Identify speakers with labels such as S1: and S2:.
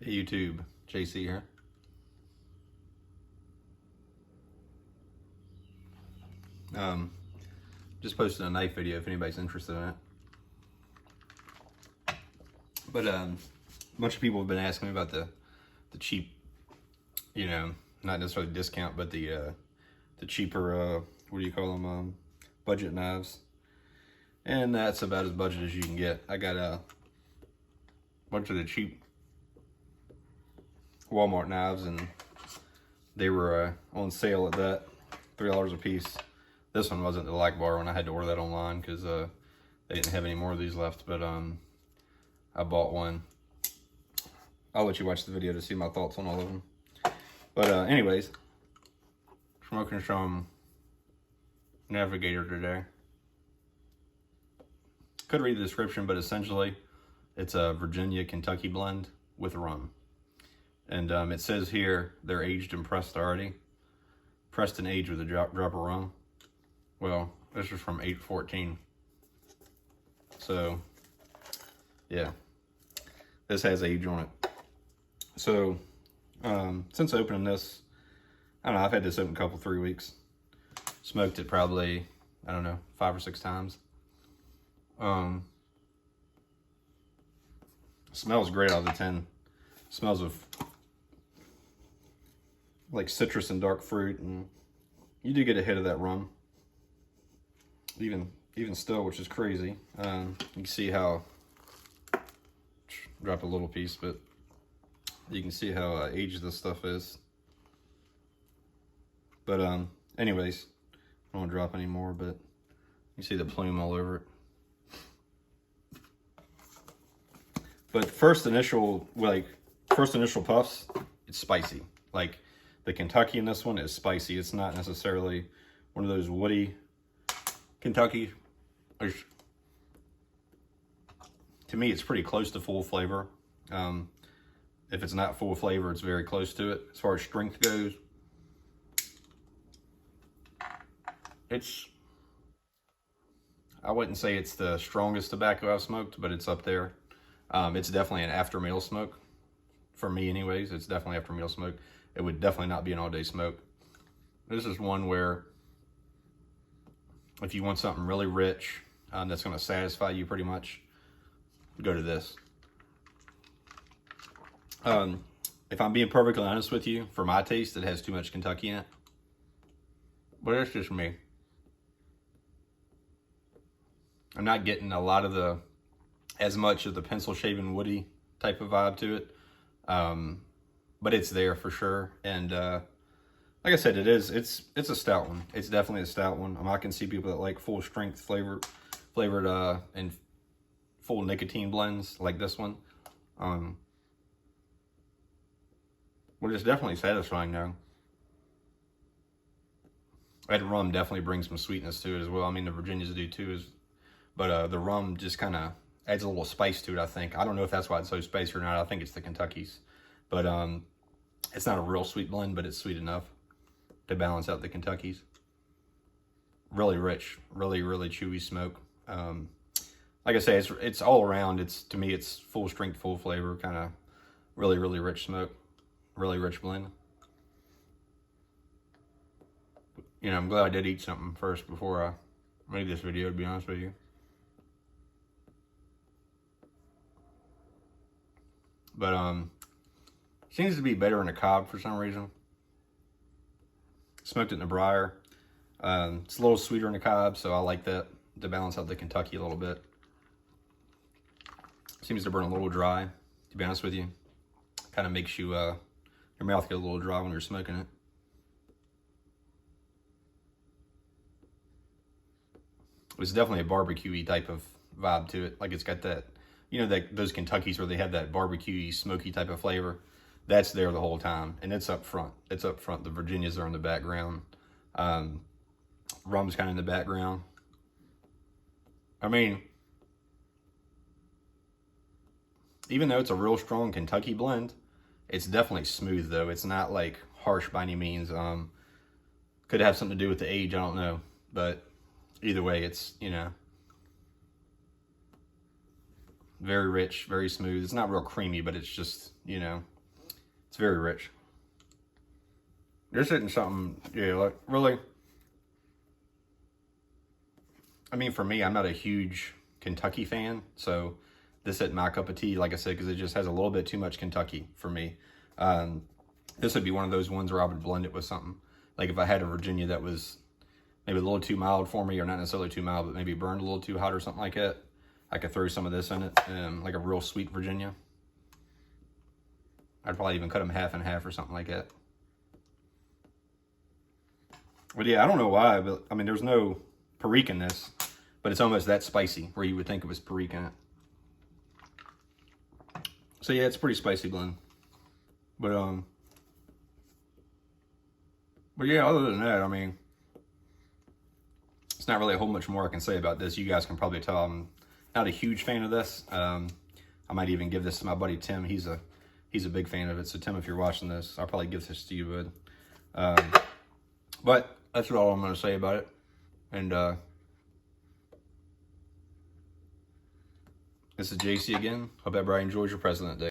S1: Hey YouTube, JC here. Just posted a knife video if anybody's interested in it. But a bunch of people have been asking me about the cheap, not necessarily discount, but the cheaper, what do you call them, budget knives. And that's about as budget as you can get. I got a bunch of the cheap Walmart knives, and they were on sale at that, $3 a piece. This one wasn't the like bar one. I had to order that online because they didn't have any more of these left, but I bought one. I'll let you watch the video to see my thoughts on all of them. But anyways, smoking some Navigator today. Could read the description, but essentially it's a Virginia Kentucky blend with rum. And it says here they're aged and pressed already. Pressed and aged with a drop of rum. Well, this is from 8/14. So, yeah. This has age on it. So, since opening this, I don't know, I've had this open a couple, 3 weeks. Smoked it probably, I don't know, 5 or 6 times. Smells great out of the tin. Smells of like citrus and dark fruit, and you do get a hit of that rum. Even still, which is crazy. You can see how, drop a little piece, but you can see how aged this stuff is. But anyways, I don't want to drop any more, but you see the plume all over it. But first initial puffs, it's spicy. Like the Kentucky in this one is spicy. It's not necessarily one of those woody Kentucky. To me, it's pretty close to full flavor. If it's not full flavor, it's very close to it. As far as strength goes, I wouldn't say it's the strongest tobacco I've smoked, but it's up there. It's definitely an after meal smoke. For me anyways, it's definitely after meal smoke. It would definitely not be an all day smoke. This is one where if you want something really rich, that's going to satisfy you pretty much, go to this. If I'm being perfectly honest with you, for my taste, it has too much Kentucky in it. But that's just me. I'm not getting as much of the pencil shaven woody type of vibe to it. But it's there for sure. And like I said, it's a stout one. It's definitely a stout one. I can see people that like full strength flavored and full nicotine blends like this one. But it's definitely satisfying now. That rum definitely brings some sweetness to it as well. I mean, the Virginias do too, but the rum just kind of adds a little spice to it, I think. I don't know if that's why it's so spicy or not. I think it's the Kentuckys. But it's not a real sweet blend, but it's sweet enough to balance out the Kentuckys. Really rich, really, really chewy smoke. Like I say, it's all around. To me, it's full strength, full flavor, kind of really, really rich smoke. Really rich blend. I'm glad I did eat something first before I made this video, to be honest with you. But seems to be better in a cob for some reason. Smoked it in a briar. It's a little sweeter in the cob, so I like that to balance out the Kentucky a little bit. Seems to burn a little dry, to be honest with you. Kind of makes you your mouth get a little dry when you're smoking it. It's definitely a barbecue-y type of vibe to it. Like it's got that, those Kentuckys where they have that barbecue-y, smoky type of flavor. That's there the whole time, and it's up front. It's up front. The Virginias are in the background. Rum's kind of in the background. I mean, even though it's a real strong Kentucky blend, it's definitely smooth though. It's not like harsh by any means. Could have something to do with the age, I don't know. But either way, it's, very rich, very smooth. It's not real creamy, but it's just, It's very rich. This isn't something, yeah, like, really. I mean, for me, I'm not a huge Kentucky fan, so this isn't my cup of tea, like I said, because it just has a little bit too much Kentucky for me. This would be one of those ones where I would blend it with something. Like if I had a Virginia that was maybe a little too mild for me, or not necessarily too mild, but maybe burned a little too hot or something like that, I could throw some of this in it, like a real sweet Virginia. I'd probably even cut them half and half or something like that. But yeah, I don't know why, but I mean, there's no Perique in this, but it's almost that spicy where you would think it was Perique in it. So yeah, it's a pretty spicy blend. But yeah, other than that, I mean, it's not really a whole much more I can say about this. You guys can probably tell I'm not a huge fan of this. I might even give this to my buddy Tim. He's a big fan of it. So Tim, if you're watching this, I'll probably give this to you, bud. But that's all I'm going to say about it. And this is JC again. Hope everybody enjoys your President Day.